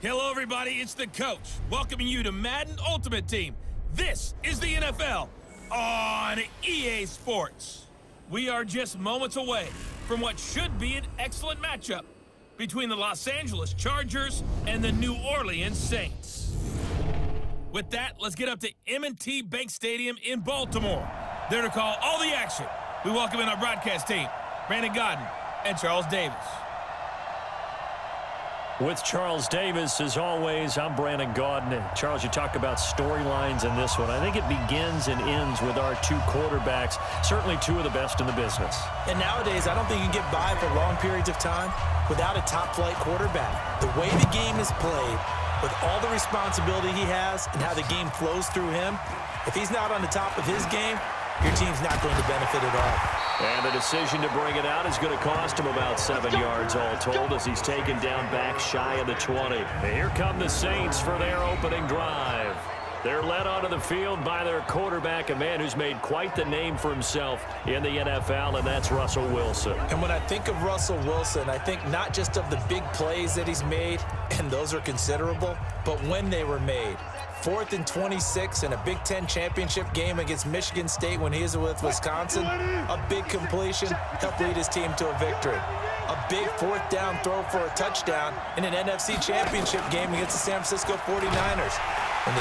Hello, everybody. It's the coach welcoming you to Madden Ultimate Team. This is the NFL on EA Sports. We are just moments away from what should be an excellent matchup between the Los Angeles Chargers and the New Orleans Saints. With that, let's get up to M&T Bank Stadium in Baltimore. There to call all the action, we welcome in our broadcast team, Brandon Godden and Charles Davis. With Charles Davis, as always, I'm Brandon Gaudin. Charles, you talk about storylines in this one. I think it begins and ends with our two quarterbacks, certainly two of the best in the business. And nowadays, I don't think you can get by for long periods of time without a top-flight quarterback. The way the game is played, with all the responsibility he has and how the game flows through him, if he's not on the top of his game, your team's not going to benefit at all. And the decision to bring it out is going to cost him about 7 yards all told as he's taken down back shy of the 20. And here come the Saints for their opening drive. They're led onto the field by their quarterback, a man who's made quite the name for himself in the NFL, and that's Russell Wilson. And when I think of Russell Wilson, I think not just of the big plays that he's made, and those are considerable, but when they were made. 4th and 26 in a Big Ten championship game against Michigan State when he was with Wisconsin. A big completion helped lead his team to a victory. A big 4th down throw for a touchdown in an NFC championship game against the San Francisco 49ers. And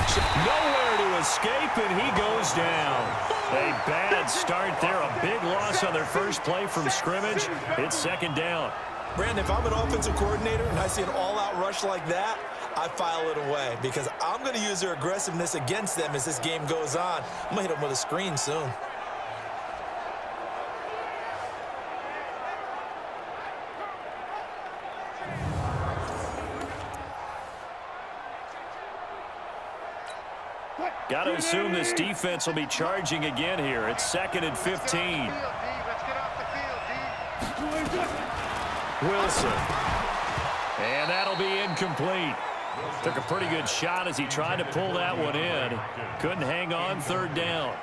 nowhere to escape, and he goes down. A bad start there, a big loss on their first play from scrimmage. It's 2nd down. Brandon, if I'm an offensive coordinator and I see an all-out rush like that, I file it away because I'm going to use their aggressiveness against them as this game goes on. I'm going to hit them with a screen soon. Got to assume this defense will be charging again here. It's 2nd and 15. Wilson. And that'll be incomplete. Took a pretty good shot as he tried to pull that one in. Couldn't hang on, 3rd down.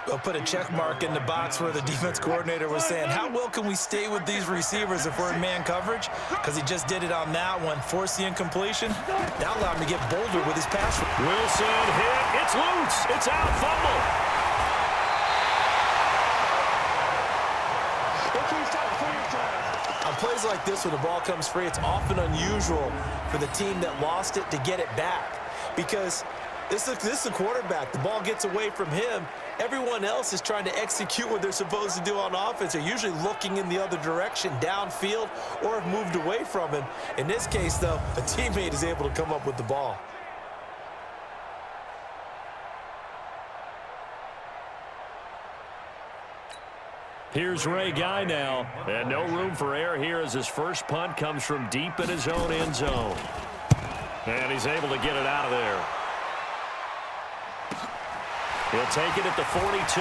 I'll put a check mark in the box where the defense coordinator was saying, how well can we stay with these receivers if we're in man coverage? Because he just did it on that one, forced the incompletion. That allowed him to get bolder with his pass. Wilson hit. It's loose. It's out. Fumble. On plays like this, when the ball comes free, it's often unusual for the team that lost it to get it back. Because this is a quarterback. The ball gets away from him. Everyone else is trying to execute what they're supposed to do on offense. They're usually looking in the other direction, downfield, or have moved away from him. In this case, though, a teammate is able to come up with the ball. Here's Ray Guy now, and no room for error here as his first punt comes from deep in his own end zone. And he's able to get it out of there. He'll take it at the 42.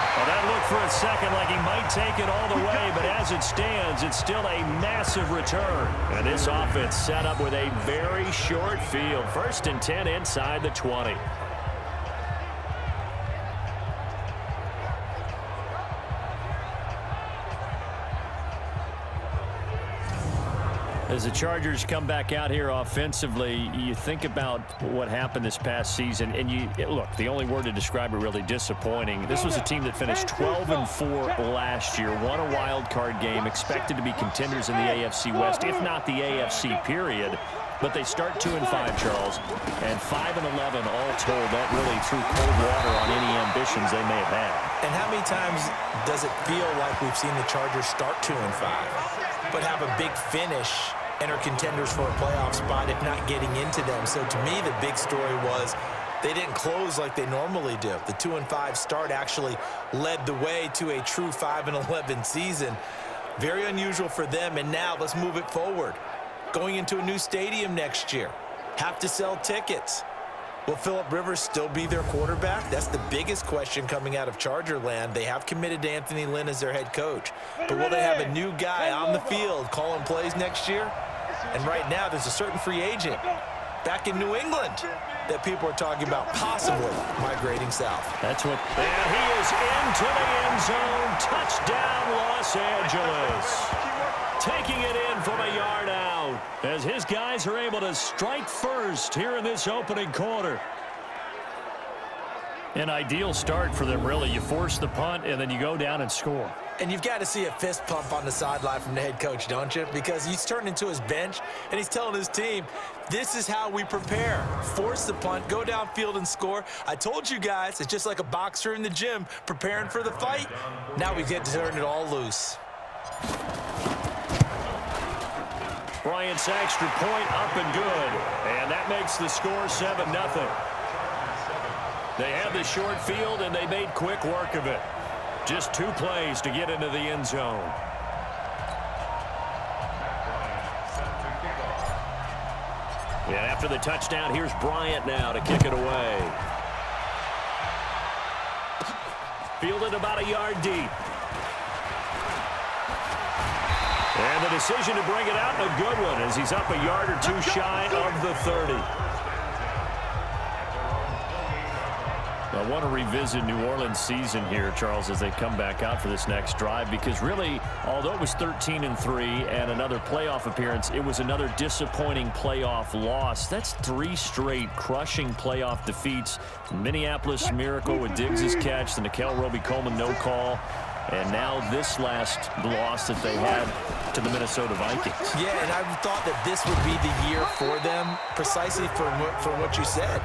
Well, that looked for a second like he might take it all the way, but as it stands, it's still a massive return. And this offense set up with a very short field. 1st and 10 inside the 20. As the Chargers come back out here offensively, you think about what happened this past season, and look, the only word to describe it really disappointing. This was a team that finished 12-4 last year, won a wild card game, expected to be contenders in the AFC West, if not the AFC period. But they start 2-5, Charles, and 5-11 all told. That really threw cold water on any ambitions they may have had. And how many times does it feel like we've seen the Chargers start 2-5, but have a big finish and are contenders for a playoff spot, if not getting into them? So to me, the big story was they didn't close like they normally do. The 2-5 start actually led the way to a true 5-11 season. Very unusual for them, and now let's move it forward. Going into a new stadium next year. Have to sell tickets. Will Phillip Rivers still be their quarterback? That's the biggest question coming out of Charger land. They have committed to Anthony Lynn as their head coach. But will they have a new guy on the field calling plays next year? And right now, there's a certain free agent back in New England that people are talking about possibly migrating south. That's what, and he is into the end zone. Touchdown, Los Angeles. Taking it in from a yard out as his guys are able to strike first here in this opening quarter. An ideal start for them, really. You force the punt, and then you go down and score. And you've got to see a fist pump on the sideline from the head coach, don't you? Because he's turned into his bench, and he's telling his team, this is how we prepare. Force the punt, go downfield and score. I told you guys, it's just like a boxer in the gym preparing for the fight. Now we get to turn it all loose. Bryant's extra point up and good. And that makes the score 7-0. They had the short field, and they made quick work of it. Just 2 plays to get into the end zone. And after the touchdown, here's Bryant now to kick it away. Fielded about a yard deep. And the decision to bring it out, a good one, as he's up a yard or 2 shy of the 30. I want to revisit New Orleans' season here, Charles, as they come back out for this next drive, because really, although it was 13-3 and another playoff appearance, it was another disappointing playoff loss. That's 3 straight crushing playoff defeats. Minneapolis Miracle with Diggs' catch, the Nickel Roby-Coleman no call, and now this last loss that they had to the Minnesota Vikings. Yeah, and I thought that this would be the year for them, precisely for what you said.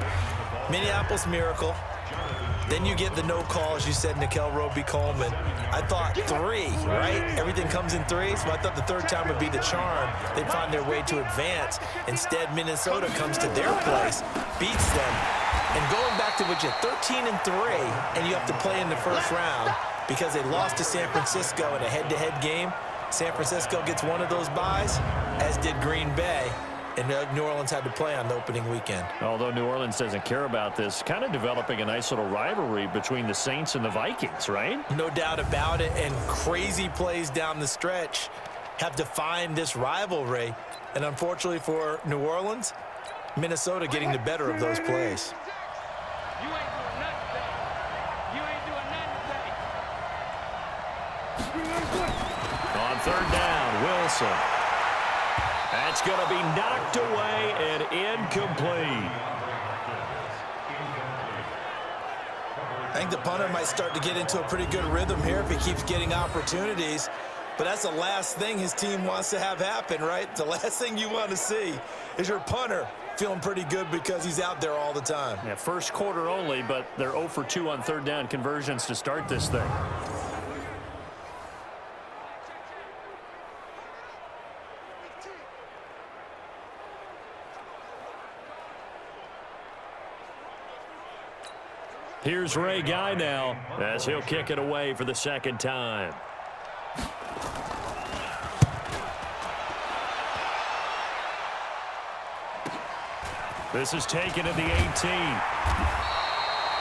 Minneapolis Miracle. Then you get the no call, as you said, Nickel Roby-Coleman. I thought 3, right? Everything comes in 3, so I thought the 3rd time would be the charm. They'd find their way to advance. Instead, Minnesota comes to their place, beats them, and going back to what you 13-3, and you have to play in the first round because they lost to San Francisco in a head-to-head game. San Francisco gets one of those byes, as did Green Bay. And New Orleans had to play on the opening weekend. Although New Orleans doesn't care about this, kind of developing a nice little rivalry between the Saints and the Vikings, right? No doubt about it, and crazy plays down the stretch have defined this rivalry. And unfortunately for New Orleans, Minnesota getting the better of those plays. You ain't doing nothing today. You ain't doing nothing today. On 3rd down, Wilson. That's going to be knocked away and incomplete. I think the punter might start to get into a pretty good rhythm here if he keeps getting opportunities. But that's the last thing his team wants to have happen, right? The last thing you want to see is your punter feeling pretty good because he's out there all the time. Yeah, first quarter only, but they're 0 for 2 on 3rd down conversions to start this thing. Here's Ray Guy now as he'll kick it away for the 2nd time. This is taken at the 18.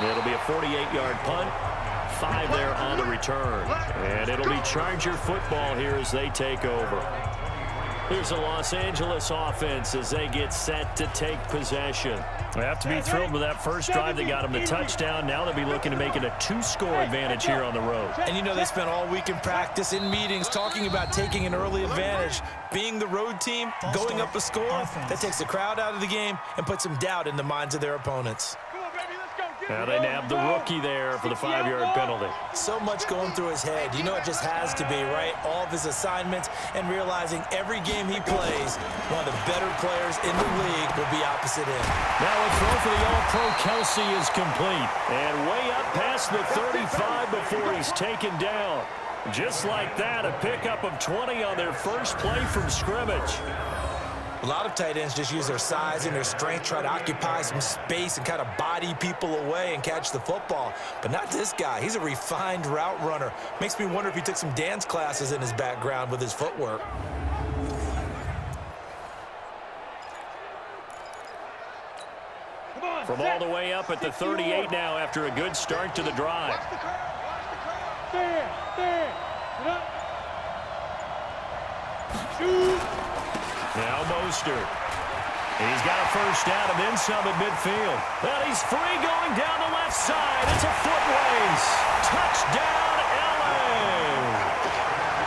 It'll be a 48-yard punt. 5 there on the return. And it'll be Charger football here as they take over. Here's the Los Angeles offense as they get set to take possession. They have to be thrilled with that first drive that got them the touchdown. Now they'll be looking to make it a 2-score advantage here on the road. And you know, they spent all week in practice, in meetings, talking about taking an early advantage. Being the road team, going up a score, that takes the crowd out of the game and puts some doubt in the minds of their opponents. Now they nabbed the rookie there for the 5-yard penalty. So much going through his head. You know it just has to be, right? All of his assignments and realizing every game he plays, one of the better players in the league will be opposite him. Now a throw for the All-Pro Kelsey is complete. And way up past the 35 before he's taken down. Just like that, a pickup of 20 on their first play from scrimmage. A lot of tight ends just use their size and their strength, try to occupy some space and kind of body people away and catch the football. But not this guy. He's a refined route runner. Makes me wonder if he took some dance classes in his background with his footwork. From all the way up at the 38 now after a good start to the drive. Now Mostert. He's got a first down and then some at midfield. Well, he's free going down the left side. It's a foot race. Touchdown, LA.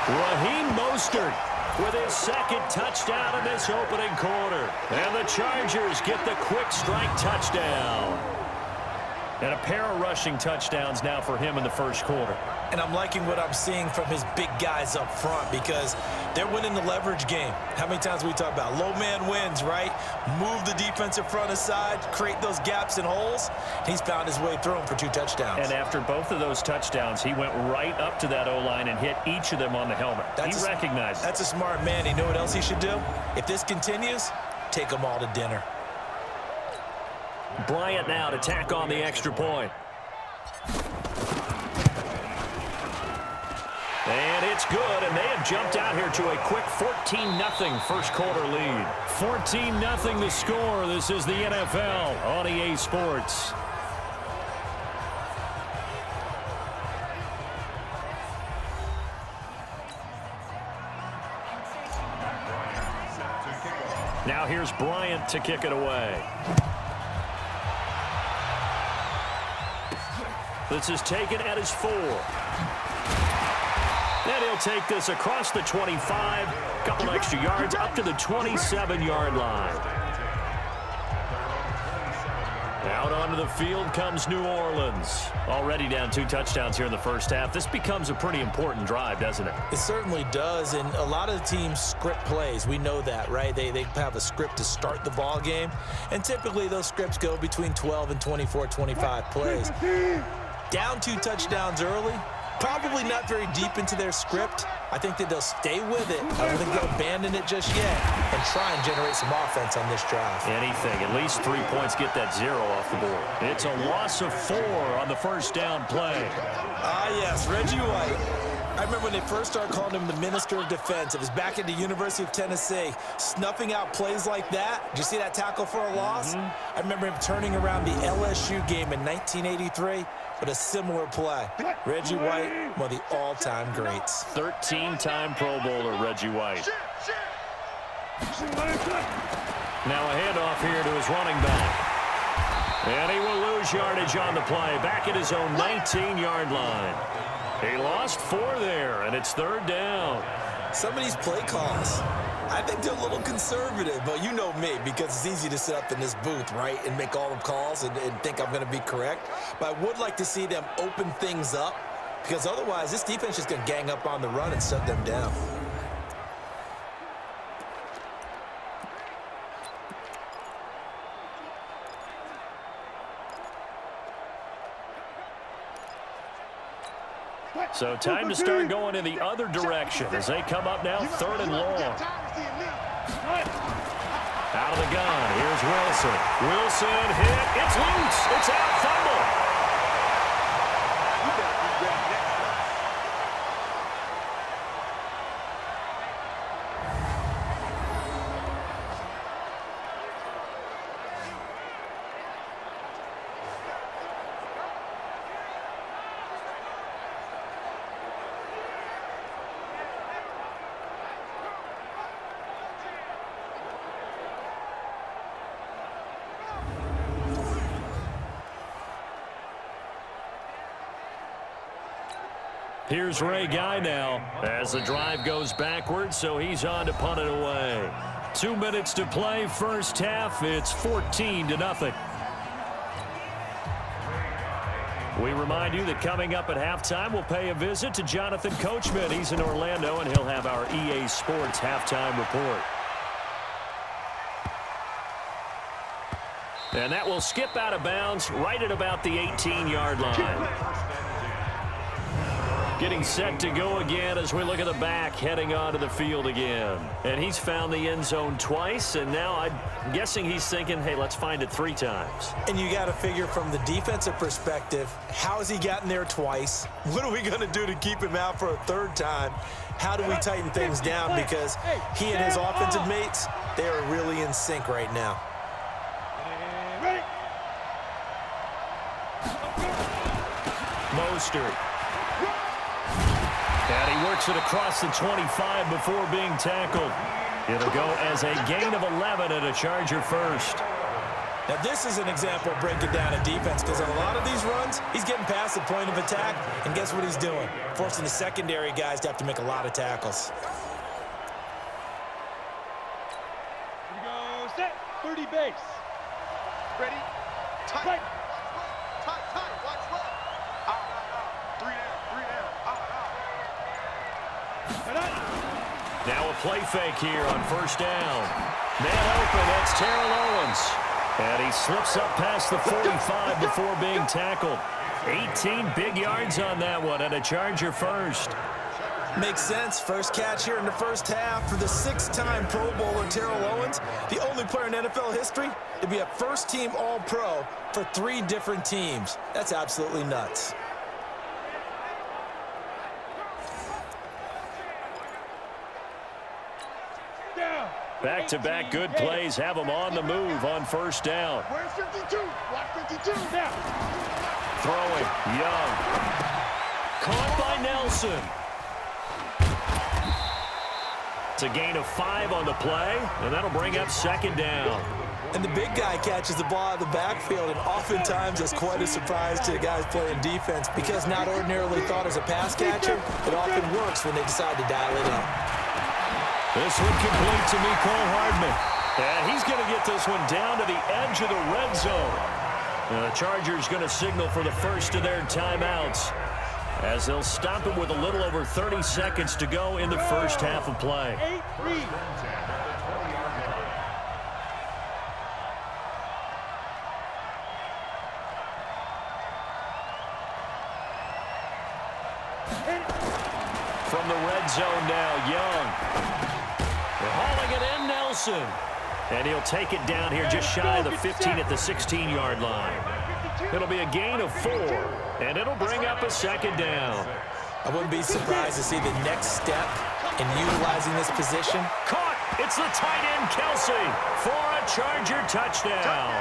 Raheem Mostert with his second touchdown in this opening quarter. And the Chargers get the quick strike touchdown. And a pair of rushing touchdowns now for him in the first quarter. And I'm liking what I'm seeing from his big guys up front because they're winning the leverage game. How many times we talk about low man wins, right? Move the defensive front aside, create those gaps and holes. He's found his way through them for 2 touchdowns. And after both of those touchdowns, he went right up to that O-line and hit each of them on the helmet. He recognized it. That's a smart man. You know what else he should do? If this continues, take them all to dinner. Bryant now to tack on the extra point. And it's good, and they have jumped out here to a quick 14-0 first quarter lead. 14-0 the score. This is the NFL on EA Sports. Now here's Bryant to kick it away. This is taken at his 4. And he'll take this across the 25, a couple extra yards, up to the 27-yard line. Out onto the field comes New Orleans. Already down 2 touchdowns here in the first half. This becomes a pretty important drive, doesn't it? It certainly does, and a lot of the teams script plays. We know that, right? They have a script to start the ball game, and typically those scripts go between 12 and 24, 25 plays. Down 2 touchdowns early, probably not very deep into their script. I think that they'll stay with it. I don't think they'll abandon it just yet and try and generate some offense on this drive. Anything, at least 3 points, get that 0 off the board. It's a loss of 4 on the first down play. Ah, yes, Reggie White. I remember when they first started calling him the Minister of Defense. It was back at the University of Tennessee, snuffing out plays like that. Did you see that tackle for a loss? I remember him turning around the LSU game in 1983 with a similar play. Reggie White, one of the all-time greats. 13-time Pro Bowler Reggie White. Now a handoff here to his running back. And he will lose yardage on the play, back at his own 19-yard line. He lost 4 there, and it's 3rd down. Some of these play calls, I think they're a little conservative, but you know me, because it's easy to sit up in this booth, right, and make all the calls and think I'm going to be correct. But I would like to see them open things up, because otherwise this defense is going to gang up on the run and shut them down. So time to start going in the other direction as they come up now 3rd and long. Out of the gun, here's Wilson. Wilson hit, it's loose, it's out, fumble. Here's Ray Guy now as the drive goes backwards, so he's on to punt it away. 2 minutes to play, first half. It's 14-0. We remind you that coming up at halftime, we'll pay a visit to Jonathan Coachman. He's in Orlando, and he'll have our EA Sports halftime report. And that will skip out of bounds right at about the 18-yard line. Getting set to go again as we look at the back, heading onto the field again. And he's found the end zone twice, and now I'm guessing he's thinking, hey, let's find it 3 times. And you got to figure from the defensive perspective, how has he gotten there twice? What are we going to do to keep him out for a 3rd time? How do we tighten things down? Because he and his offensive mates, they are really in sync right now. Mostert. And he works it across the 25 before being tackled. It'll go as a gain of 11 and a Charger first. Now, this is an example of breaking down a defense, because on a lot of these runs, he's getting past the point of attack, and guess what he's doing? Forcing the secondary guys to have to make a lot of tackles. Here we go, set, 30 base. Ready, tight. Tight, watch left. Out. 3 down, out. Now a play fake here on 1st down. Man open, that's Terrell Owens. And he slips up past the 45 before being tackled. 18 big yards on that one, and a Charger first. Makes sense. First catch here in the first half for the 6-time Pro Bowler Terrell Owens, the only player in NFL history to be a first-team All-Pro for 3 different teams. That's absolutely nuts. Back-to-back good plays have him on the move on 1st down. Where's 52? Watch 52 now. Throwing, Young. Caught by Nelson. It's a gain of 5 on the play, and that'll bring up 2nd down. And the big guy catches the ball out of the backfield, and oftentimes it's quite a surprise to the guys playing defense, because not ordinarily thought as a pass catcher, it often works when they decide to dial it up. This one complete to Mecole Hardman. And he's going to get this one down to the edge of the red zone. Now the Chargers going to signal for the first of their timeouts, as they'll stop it with a little over 30 seconds to go in the first half of play. 8-3. From the red zone now, Young. They're hauling it in, Nelson. And he'll take it down here just shy of the 15 at the 16-yard line. It'll be a gain of 4, and it'll bring up a 2nd down. I wouldn't be surprised to see the next step in utilizing this position. Caught! It's the tight end, Kelsey, for a Charger touchdown.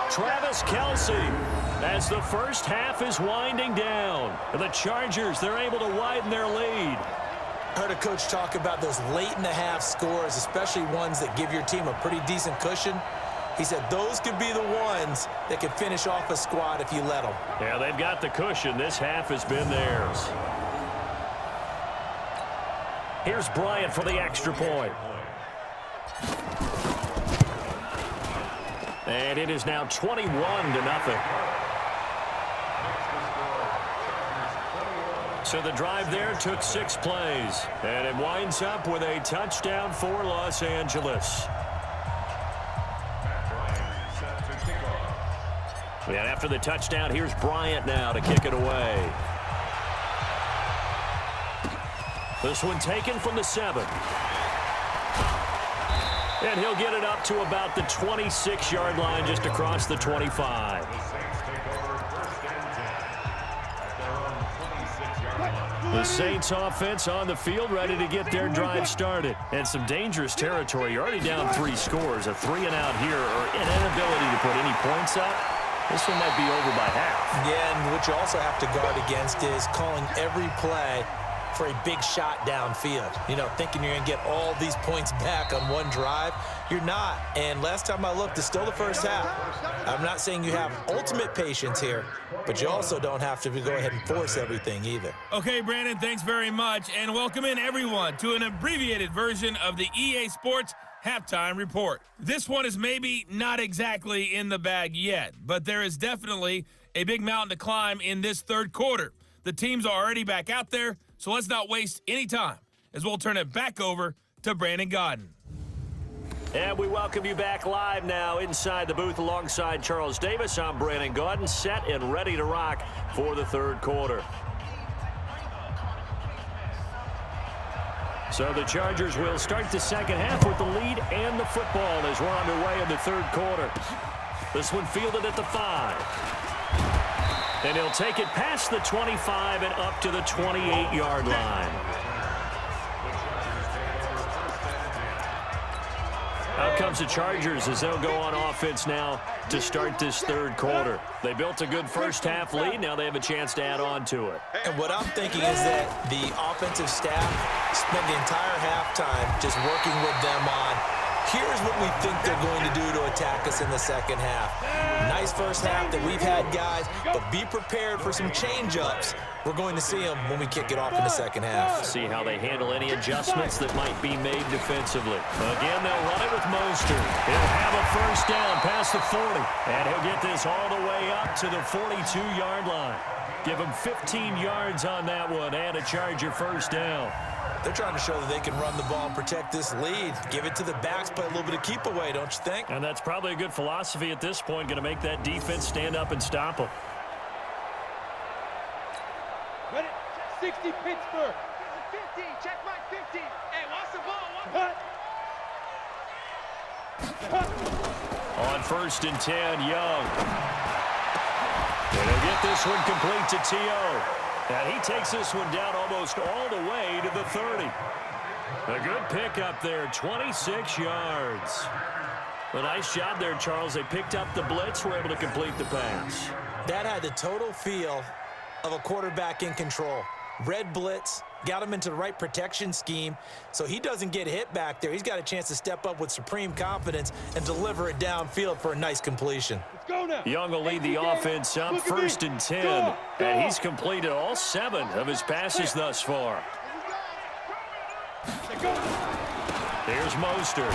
Travis Kelsey, as the first half is winding down. The Chargers, they're able to widen their lead. I heard a coach talk about those late-in-the-half scores, especially ones that give your team a pretty decent cushion. He said those could be the ones that could finish off a squad if you let them. Yeah, they've got the cushion. This half has been theirs. Here's Bryant for the extra point. And it is now 21-0. So the drive there took 6 plays, and it winds up with a touchdown for Los Angeles. And after the touchdown, here's Bryant now to kick it away. This one taken from the 7. And he'll get it up to about the 26-yard line, just across the 25. The Saints offense on the field, ready to get their drive started. And some dangerous territory. You're already down 3 scores. A 3-and-out here, or an inability to put any points up. This one might be over by half. Yeah, and what you also have to guard against is calling every play for a big shot downfield. You know, thinking you're going to get all these points back on one drive. You're not. And last time I looked, it's still the first half. I'm not saying you have ultimate patience here, but you also don't have to go ahead and force everything either. Okay, Brandon, thanks very much. And welcome in, everyone, to an abbreviated version of the EA Sports Halftime Report. This one is maybe not exactly in the bag yet, but there is definitely a big mountain to climb in this third quarter. The teams are already back out there, so let's not waste any time as we'll turn it back over to Brandon Godden. And we welcome you back live now inside the booth alongside Charles Davis. I'm Brandon Godden, set and ready to rock for the third quarter. So the Chargers will start the second half with the lead and the football as we're underway in the third quarter. This one fielded at the 5. And he'll take it past the 25 and up to the 28-yard line. Out comes the Chargers as they'll go on offense now to start this third quarter. They built a good first half lead. Now they have a chance to add on to it. And what I'm thinking is that the offensive staff spent the entire halftime just working with them on, here's what we think they're going to do to attack us in the second half. Nice first half that we've had, guys, but be prepared for some change-ups. We're going to see them when we kick it off in the second half. See how they handle any adjustments that might be made defensively. Again, they'll run it with Mostert. He'll have a first down past the 40, and he'll get this all the way up to the 42-yard line. Give him 15 yards on that one and a Charger first down. They're trying to show that they can run the ball and protect this lead. Give it to the backs, play a little bit of keep away, don't you think? And that's probably a good philosophy at this point, going to make that defense stand up and stop them. Ready? 60 Pittsburgh. 50. Check my 50. Hey, watch the ball. On first and 10, Young. And he'll get this one complete to T.O. And he takes this one down almost all the way to the 30. A good pickup there, 26 yards. A nice job there, Charles. They picked up the blitz, were able to complete the pass. That had the total feel of a quarterback in control. Red blitz, got him into the right protection scheme, so he doesn't get hit back there. He's got a chance to step up with supreme confidence and deliver it downfield for a nice completion. Let's go now. Young will lead the offense up first and 10, and he's completed all 7 of his passes thus far. There's Mostert.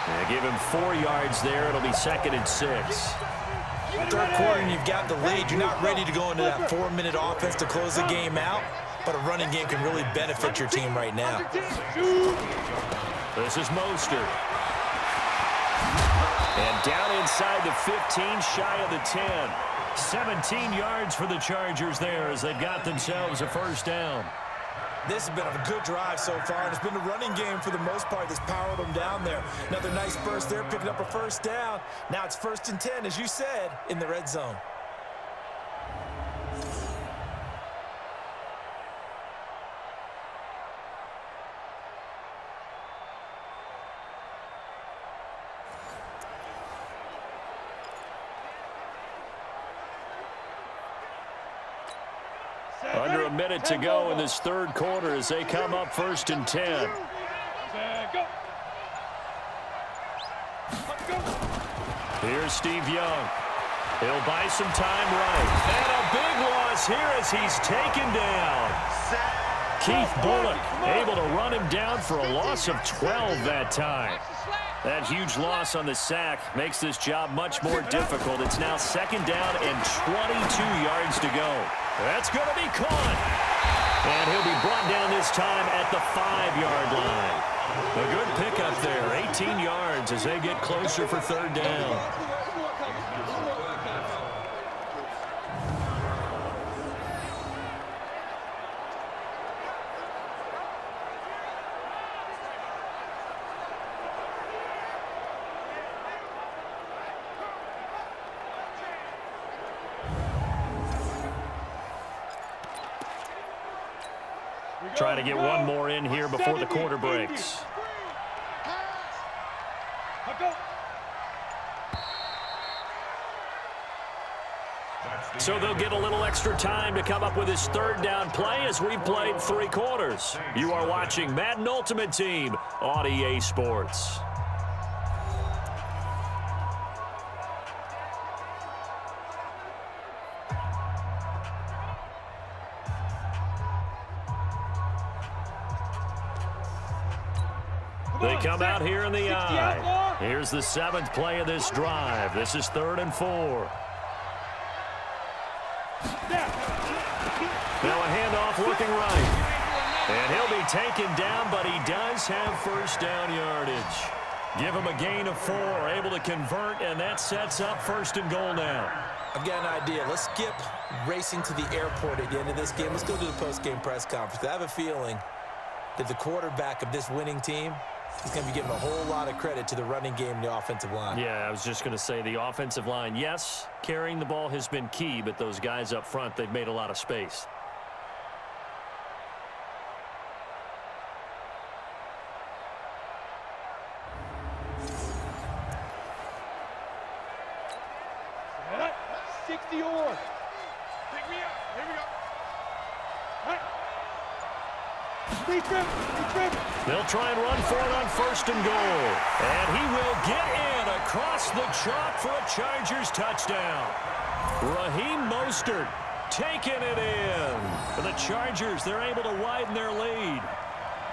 They give him 4 yards there. It'll be second and 6. Third quarter and you've got the lead. You're not ready to go into that 4-minute offense to close the game out, but a running game can really benefit your team right now. This is Mostert. And down inside the 15, shy of the 10. 17 yards for the Chargers there as they've got themselves a first down. This has been a good drive so far, and it's been a running game for the most part that's powered them down there. Another nice burst there, picking up a first down. Now it's first and 10, as you said, in the red zone. Under a minute to go in this third quarter as they come up first and 10. Here's Steve Young. He'll buy some time right. And a big loss here as he's taken down. Keith Bullock able to run him down for a loss of 12 that time. That huge loss on the sack makes this job much more difficult. It's now second down and 22 yards to go. That's going to be caught. And he'll be brought down this time at the 5-yard line. A good pickup there, 18 yards as they get closer for third down. Trying to get one more in here before the quarter breaks. So they'll get a little extra time to come up with his third down play as we've played 3 quarters. You are watching Madden Ultimate Team on EA Sports. They come out here in the eye. Here's the 7th play of this drive. This is 3rd and 4. Now a handoff looking right. And he'll be taken down, but he does have first down yardage. Give him a gain of 4, able to convert, and that sets up 1st and goal now. I've got an idea. Let's skip racing to the airport at the end of this game. Let's go to the post-game press conference. I have a feeling that the quarterback of this winning team is going to be giving a whole lot of credit to the running game and the offensive line. Yeah, I was just going to say the offensive line, yes, carrying the ball has been key, but those guys up front, they've made a lot of space. Set. 60 or. Pick me up. Here we go. They'll try and run for it on 1st and goal. And he will get in across the chalk for a Chargers touchdown. Raheem Mostert taking it in. For the Chargers, they're able to widen their lead.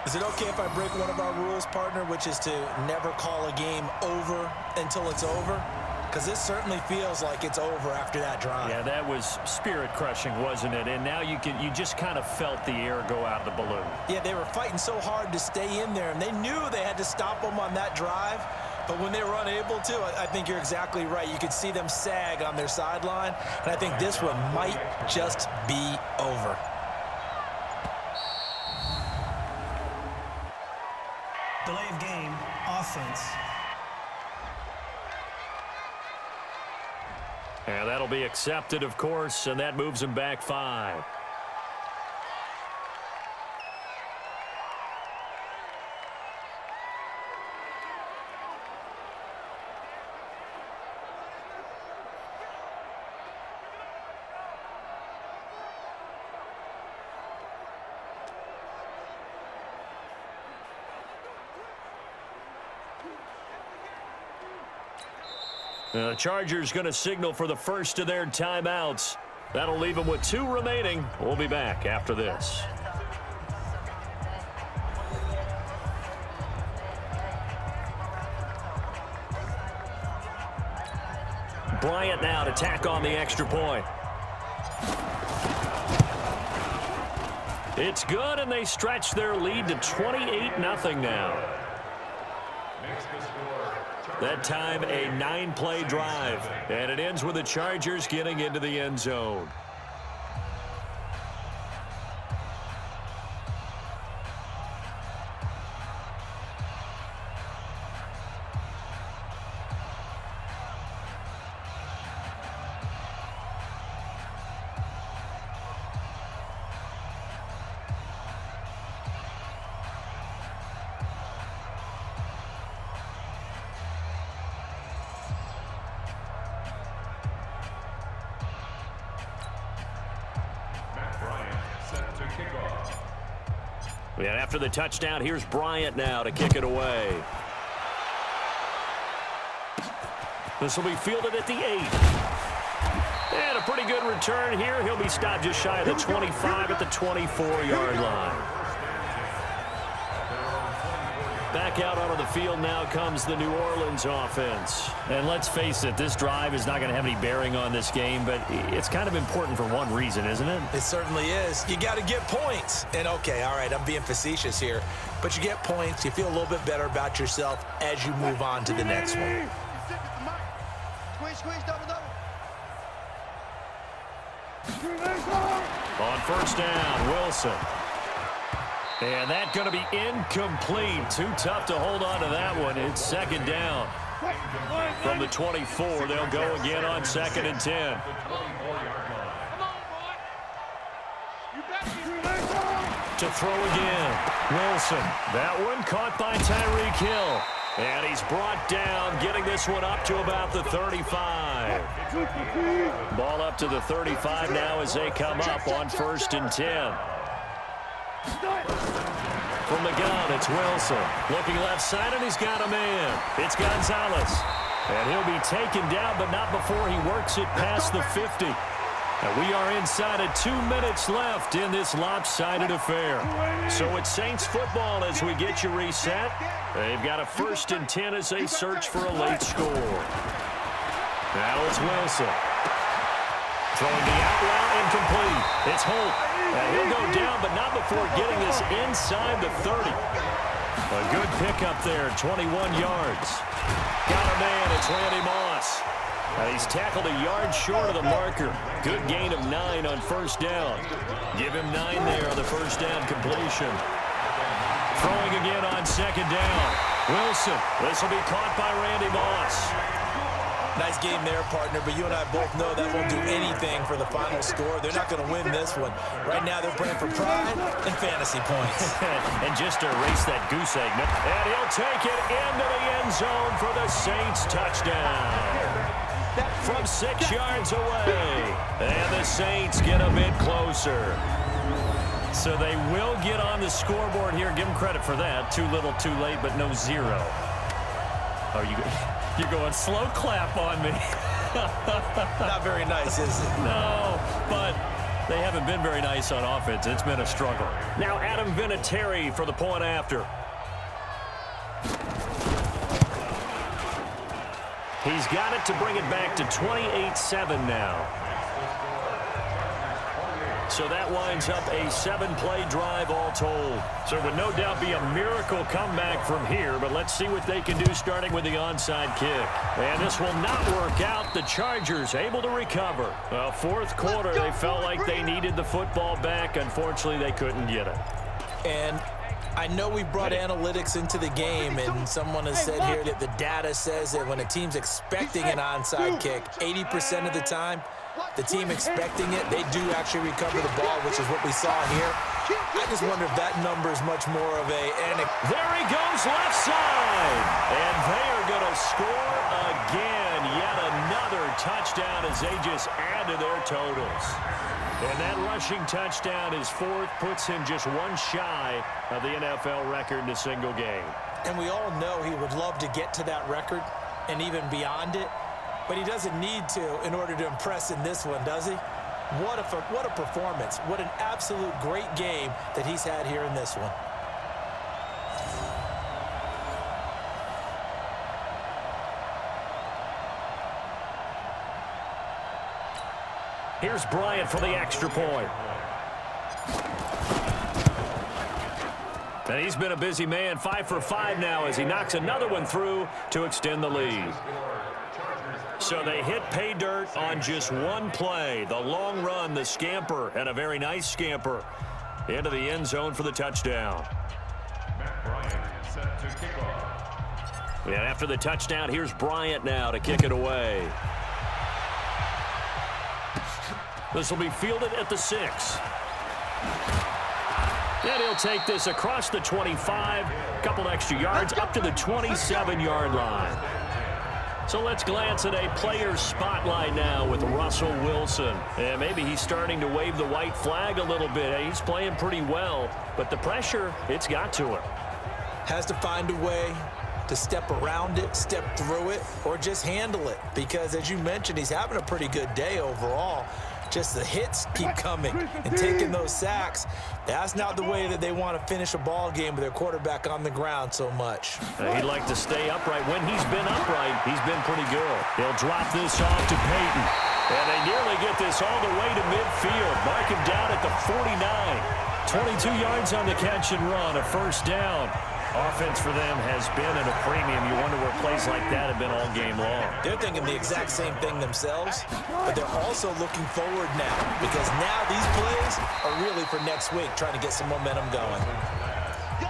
Is it okay if I break one of our rules, partner, which is to never call a game over until it's over? Because this certainly feels like it's over after that drive. Yeah, that was spirit-crushing, wasn't it? And now you just kind of felt the air go out of the balloon. Yeah, they were fighting so hard to stay in there, and they knew they had to stop them on that drive. But when they were unable to, I think you're exactly right. You could see them sag on their sideline, and I think this one might just be over. Delay of game, offense. And that'll be accepted, of course, and that moves him back 5. The Chargers going to signal for the first of their timeouts. That'll leave them with 2 remaining. We'll be back after this. Bryant now to tack on the extra point. It's good, and they stretch their lead to 28-0 now. That time, a 9-play drive, and it ends with the Chargers getting into the end zone. And after the touchdown, here's Bryant now to kick it away. This will be fielded at the 8. And a pretty good return here. He'll be stopped just shy of the 25 at the 24-yard line. Back out onto the field now comes the New Orleans offense. And let's face it, this drive is not going to have any bearing on this game, but it's kind of important for one reason, isn't it? It certainly is. You got to get points. And, okay, all right, I'm being facetious here, but you get points. You feel a little bit better about yourself as you move on to the next one. On 1st down, Wilson. And that's going to be incomplete. Too tough to hold on to that one. It's 2nd down. From the 24, they'll go again on 2nd and 10. To throw again. Wilson. That one caught by Tyreek Hill. And he's brought down, getting this one up to about the 35. Ball up to the 35 now as they come up on 1st and 10. From the gun, it's Wilson. Looking left side, and he's got a man. It's Gonzalez. And he'll be taken down, but not before he works it past the 50. And we are inside of 2 minutes left in this lopsided affair. So it's Saints football as we get you reset. They've got a 1st and 10 as they search for a late score. Now it's Wilson. Throwing the out route incomplete. It's Holt. And he'll go down, but not before getting this inside the 30. A good pickup there, 21 yards. Got a man, it's Randy Moss. He's tackled a yard short of the marker. Good gain of 9 on 1st down. Give him 9 there on the 1st down completion. Throwing again on second down. Wilson. This will be caught by Randy Moss. Nice game there, partner, but you and I both know that won't do anything for the final score. They're not going to win this one. Right now, they're playing for pride and fantasy points. And just to erase that goose egg, and he'll take it into the end zone for the Saints touchdown. From 6 yards away. And the Saints get a bit closer. So they will get on the scoreboard here. Give them credit for that. Too little, too late, but no zero. Oh, you're going slow clap on me. Not very nice, is it? No, but they haven't been very nice on offense. It's been a struggle. Now Adam Vinatieri for the point after. He's got it to bring it back to 28-7 now. So that winds up a 7-play drive all told. So it would no doubt be a miracle comeback from here, but let's see what they can do starting with the onside kick. And this will not work out. The Chargers able to recover. Fourth quarter, they felt like they needed the football back. Unfortunately, they couldn't get it. And I know we brought analytics into the game, and someone has said here that the data says that when a team's expecting an onside kick, 80% of the time, the team expecting it, they do actually recover the ball, which is what we saw here. I just wonder if that number is much more of a... There he goes, left side. And they are going to score again. Yet another touchdown as they just add to their totals. And that rushing touchdown is fourth, puts him just one shy of the NFL record in a single game. And we all know he would love to get to that record and even beyond it. But he doesn't need to in order to impress in this one, does he? What a performance. What an absolute great game that he's had here in this one. Here's Bryant for the extra point. And he's been a busy man, 5 for 5 now as he knocks another one through to extend the lead. So they hit pay dirt on just one play. The long run, the scamper, and a very nice scamper into the end zone for the touchdown. And after the touchdown, here's Bryant now to kick it away. This will be fielded at the 6. And he'll take this across the 25, a couple extra yards, up to the 27-yard line. So let's glance at a player's spotlight now with Russell Wilson. And maybe he's starting to wave the white flag a little bit. He's playing pretty well, but the pressure, it's got to him. Has to find a way to step around it, step through it, or just handle it. Because as you mentioned, he's having a pretty good day overall. Just the hits keep coming and taking those sacks. That's not the way that they want to finish a ball game with their quarterback on the ground so much. He'd like to stay upright. When he's been upright, he's been pretty good. They'll drop this off to Peyton. And they nearly get this all the way to midfield. Mark him down at the 49. 22 yards on the catch and run, a first down. Offense for them has been at a premium. You wonder where plays like that have been all game long. They're thinking the exact same thing themselves, but they're also looking forward now because now these plays are really for next week, trying to get some momentum going.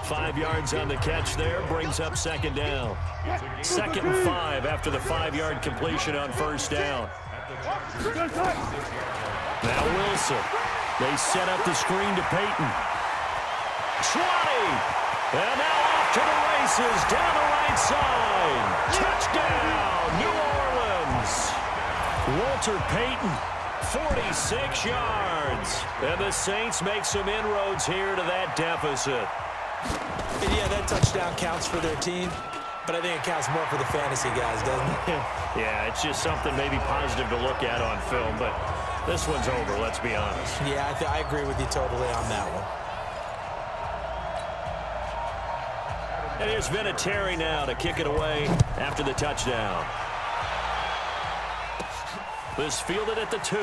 5 yards on the catch there, brings up second down. 2nd and 5 after the 5-yard completion on first down. Now Wilson. They set up the screen to Peyton. 20. And now off to the races, down the right side. Touchdown, New Orleans. Walter Payton, 46 yards. And the Saints make some inroads here to that deficit. And yeah, that touchdown counts for their team, but I think it counts more for the fantasy guys, doesn't it? Yeah, it's just something maybe positive to look at on film, but this one's over, let's be honest. Yeah, I agree with you totally on that one. And here's Vinatieri now to kick it away after the touchdown. This fielded at the 2.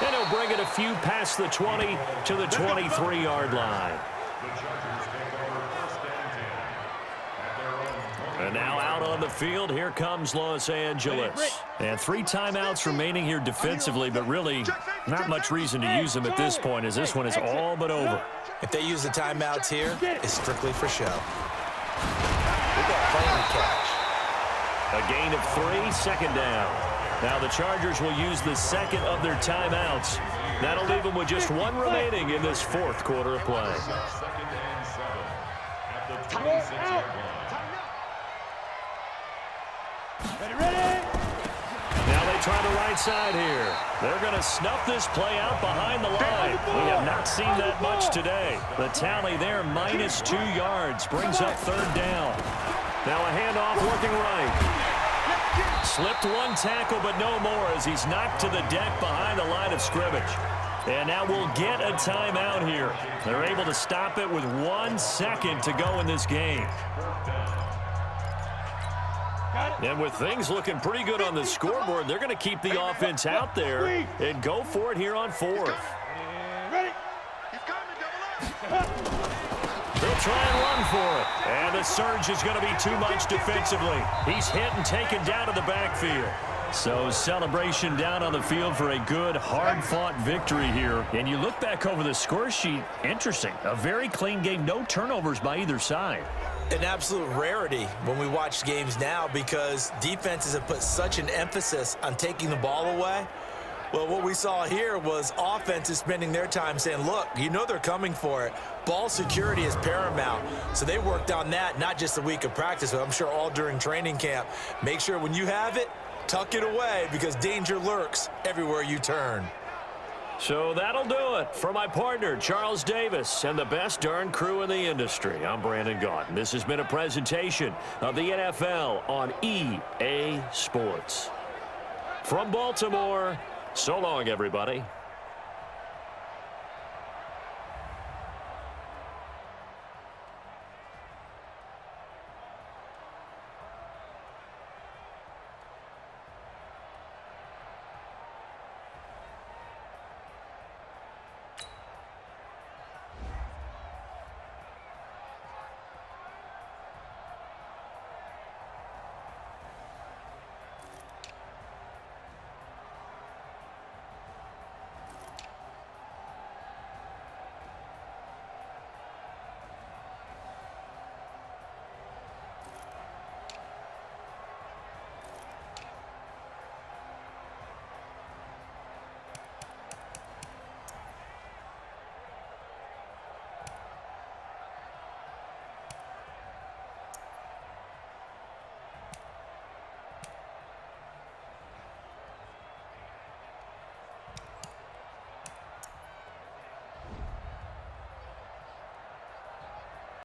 And he'll bring it a few past the 20 to the 23-yard line. And And now out on the field, here comes Los Angeles. And 3 timeouts remaining here defensively, but really not much reason to use them at this point, as this one is all but over. If they use the timeouts here, it's strictly for show. We got plenty to catch. A gain of 3, second down. Now the Chargers will use the second of their timeouts. That'll leave them with just 1 remaining in this 4th quarter of play. Now they try the right side here. They're going to snuff this play out behind the line. We have not seen that much today. The tally there, -2 yards, brings up 3rd down. Now a handoff looking right. Slipped 1 tackle, but no more as he's knocked to the deck behind the line of scrimmage. And now we'll get a timeout here. They're able to stop it with 1 second to go in this game. And with things looking pretty good on the scoreboard, they're going to keep the offense out there and go for it here on 4th. They'll try and run for it. And the surge is going to be too much defensively. He's hit and taken down to the backfield. So celebration down on the field for a good, hard-fought victory here. And you look back over the score sheet, interesting. A very clean game, no turnovers by either side. An absolute rarity when we watch games now because defenses have put such an emphasis on taking the ball away. Well, what we saw here was offenses spending their time saying, look, you know they're coming for it. Ball security is paramount. So they worked on that, not just a week of practice, but I'm sure all during training camp. Make sure when you have it, tuck it away because danger lurks everywhere you turn. So that'll do it. For my partner, Charles Davis, and the best darn crew in the industry, I'm Brandon Gaudin. This has been a presentation of the NFL on EA Sports. From Baltimore, so long, everybody.